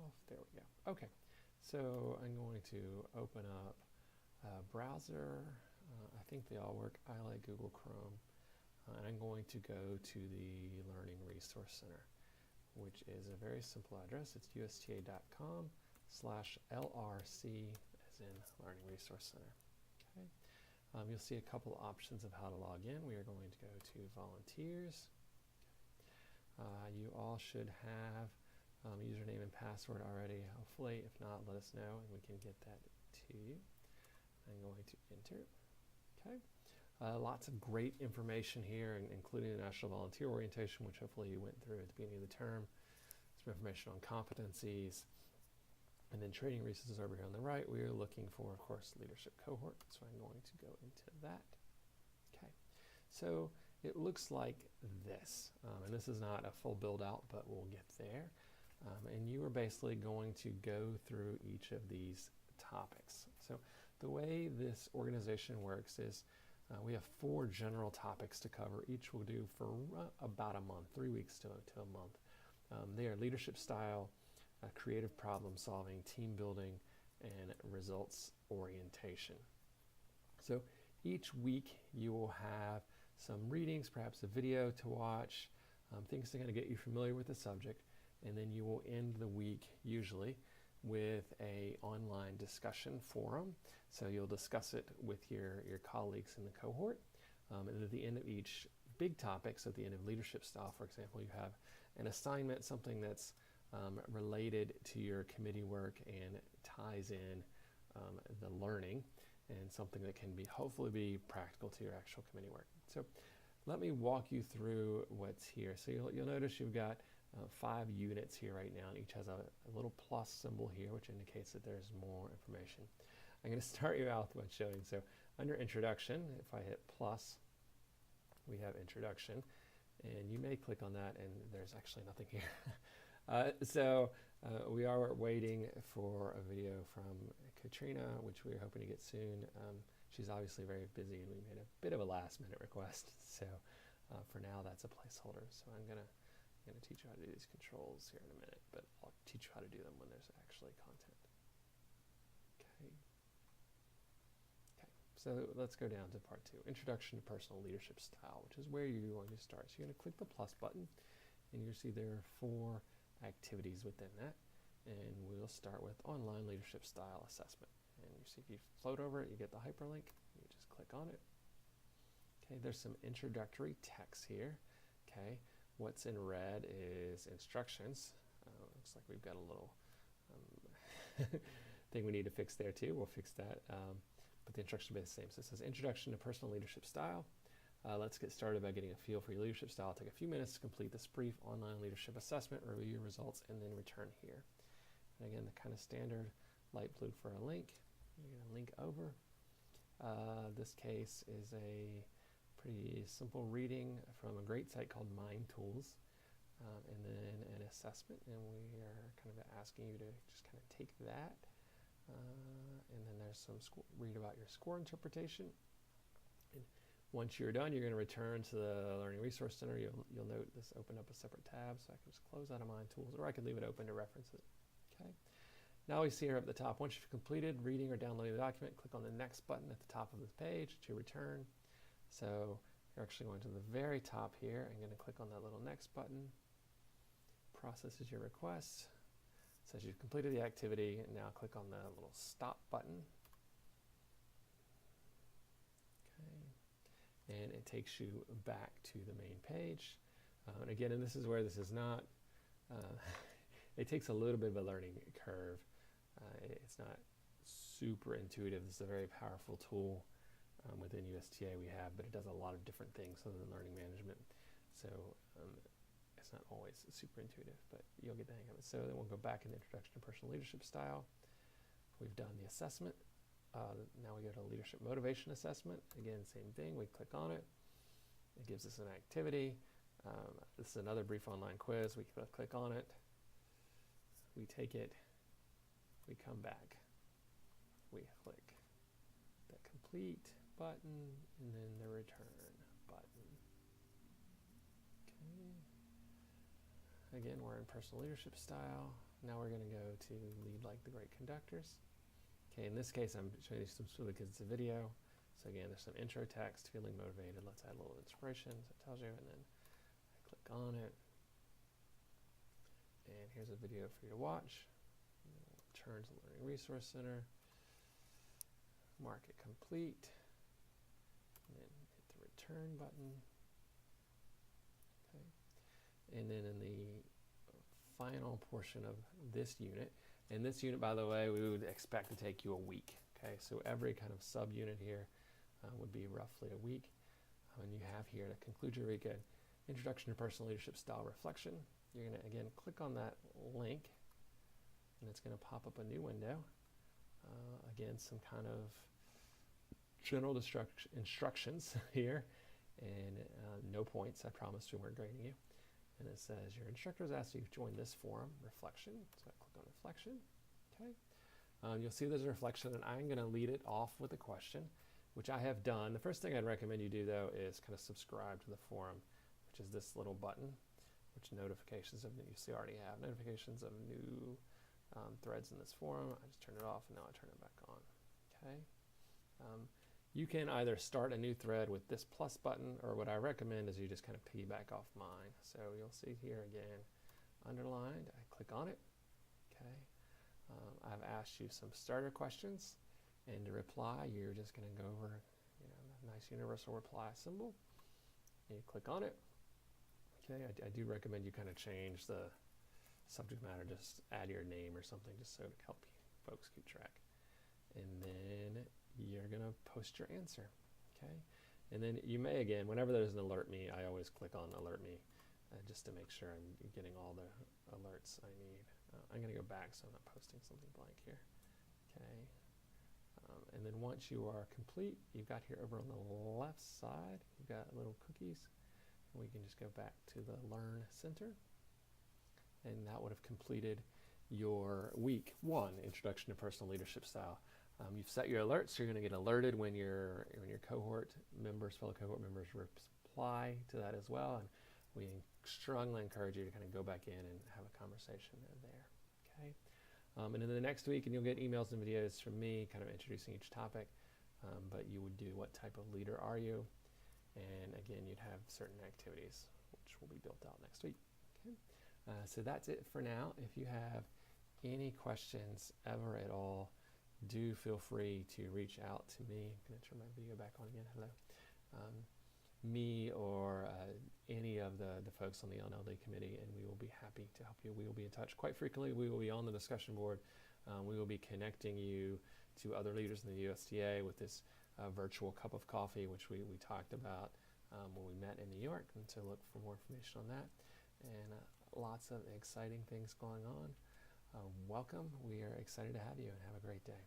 off. There we go. Okay, so I'm going to open up a browser. I think they all work. I like Google Chrome. And I'm going to go to the Learning Resource Center, which is a very simple address. It's usta.com/LRC, as in Learning Resource Center. Okay. You'll see a couple options of how to log in. We are going to go to Volunteers. You all should have username and password already, hopefully. If not, let us know and we can get that to you. I'm going to enter. Okay. Lots of great information here, including the National Volunteer Orientation, which hopefully you went through at the beginning of the term. Some information on competencies. And then training resources over here on the right. We are looking for, of course, leadership cohort. So I'm going to go into that. Okay. So it looks like this. And this is not a full build out, but we'll get there. And you are basically going to go through each of these topics. So the way this organization works is we have 4 general topics to cover. Each we'll do for about a month, 3 weeks to a month. They are leadership style, creative problem solving, team building, and results orientation. So each week you will have some readings, perhaps a video to watch, things to kind of get you familiar with the subject, and then you will end the week usually with a online discussion forum. So you'll discuss it with your colleagues in the cohort. And at the end of each big topic, so at the end of leadership style, for example, you have an assignment, something that's related to your committee work and ties in the learning, and something that can be hopefully be practical to your actual committee work. So let me walk you through what's here. So you'll notice you've got 5 units here right now, and each has a little plus symbol here, which indicates that there's more information. I'm going to start you out by showing. So under Introduction, if I hit plus, we have Introduction, and you may click on that, and there's actually nothing here. We are waiting for a video from Katrina, which we're hoping to get soon. She's obviously very busy, and we made a bit of a last-minute request. So for now, that's a placeholder. So I'm gonna teach you how to do these controls here in a minute, but I'll teach you how to do them when there's actually content. Okay. Okay. So let's go down to part 2, Introduction to Personal Leadership Style, which is where you're going to start. So you're going to click the plus button, and you'll see there are 4 activities within that, and we'll start with Online Leadership Style Assessment. And you see if you float over it, you get the hyperlink. You just click on it. Okay, there's some introductory text here. Okay, what's in red is instructions. Looks like we've got a little thing we need to fix there too. We'll fix that, but the instructions will be the same. So it says Introduction to Personal Leadership Style. Let's get started by getting a feel for your leadership style. Take a few minutes to complete this brief online leadership assessment, review your results, and then return here. And again, the kind of standard light blue for a link. You're going to link over. This case is a pretty simple reading from a great site called Mind Tools, and then an assessment. And we are kind of asking you to just kind of take that. And then there's some read about your score interpretation. And once you're done, you're going to return to the Learning Resource Center. You'll note this opened up a separate tab, so I can just close out of Mind Tools, or I could leave it open to reference it. Okay. Now we see here at the top, once you've completed reading or downloading the document, click on the next button at the top of this page to return. So you're actually going to the very top here. I'm going to click on that little next button. Processes your request. Says you've completed the activity, and now click on the little stop button. Okay. And it takes you back to the main page. And again, and this is where this is not, it takes a little bit of a learning curve. It's not super intuitive. This is a very powerful tool within USTA we have, but it does a lot of different things other than learning management. So it's not always super intuitive, but you'll get the hang of it. So then we'll go back in the Introduction to Personal Leadership Style. We've done the assessment. Now we go to Leadership Motivation Assessment. Again, same thing. We click on it. It gives us an activity. This is another brief online quiz. We click on it. We take it. We come back. We click the complete button and then the return button. Okay. Again, we're in Personal Leadership Style. Now we're going to go to Lead Like the Great Conductors. Okay, in this case, I'm showing you some because it's a video. So again, there's some intro text, feeling motivated. Let's add a little inspiration, so it tells you, and then I click on it. And here's a video for you to watch. Return to Learning Resource Center. Mark it complete. And then hit the return button. Okay. And then in the final portion of this unit, and this unit, by the way, we would expect to take you a week. Okay, so every kind of subunit here would be roughly a week. And you have here to conclude your week, an Introduction to Personal Leadership Style Reflection. You're going to, again, click on that link, and it's going to pop up a new window. Again, some kind of general instructions here, and no points, I promise we weren't grading you. And it says, your instructor has asked you to join this forum, reflection. So I click on reflection, okay. You'll see there's a reflection, and I'm going to lead it off with a question, which I have done. The first thing I'd recommend you do, though, is kind of subscribe to the forum, which is this little button, which notifications of new, you see I already have notifications of new threads in this forum. I just turn it off, and now I turn it back on, okay. You can either start a new thread with this plus button, or what I recommend is you just kind of piggyback off mine. So you'll see here again, underlined, I click on it, okay. I've asked you some starter questions, and to reply, you're just going to go over, the nice universal reply symbol, and you click on it. Okay, I do recommend you kind of change the subject matter, just add your name or something, just so to help you folks keep track. And then you're going to post your answer, okay? And then you may, again, whenever there's an alert me, I always click on alert me just to make sure I'm getting all the alerts I need. I'm going to go back so I'm not posting something blank here, okay? And then once you are complete, you've got here over on the left side, you've got little cookies. And we can just go back to the Learn Center, and that would have completed your week 1 Introduction to Personal Leadership Style. You've set your alerts, so you're going to get alerted when your cohort members, fellow cohort members, reply to that as well. And we strongly encourage you to kind of go back in and have a conversation there. Okay. And in the next week, and you'll get emails and videos from me, kind of introducing each topic. But you would do what type of leader are you, and again, you'd have certain activities which will be built out next week. Okay. So that's it for now. If you have any questions ever at all, do feel free to reach out to me. I'm going to turn my video back on again. Hello. Me or any of the folks on the LNLD committee, and we will be happy to help you. We will be in touch quite frequently. We will be on the discussion board. We will be connecting you to other leaders in the USDA with this virtual cup of coffee, which we talked about when we met in New York, and so look for more information on that. And lots of exciting things going on. Welcome. We are excited to have you, and have a great day.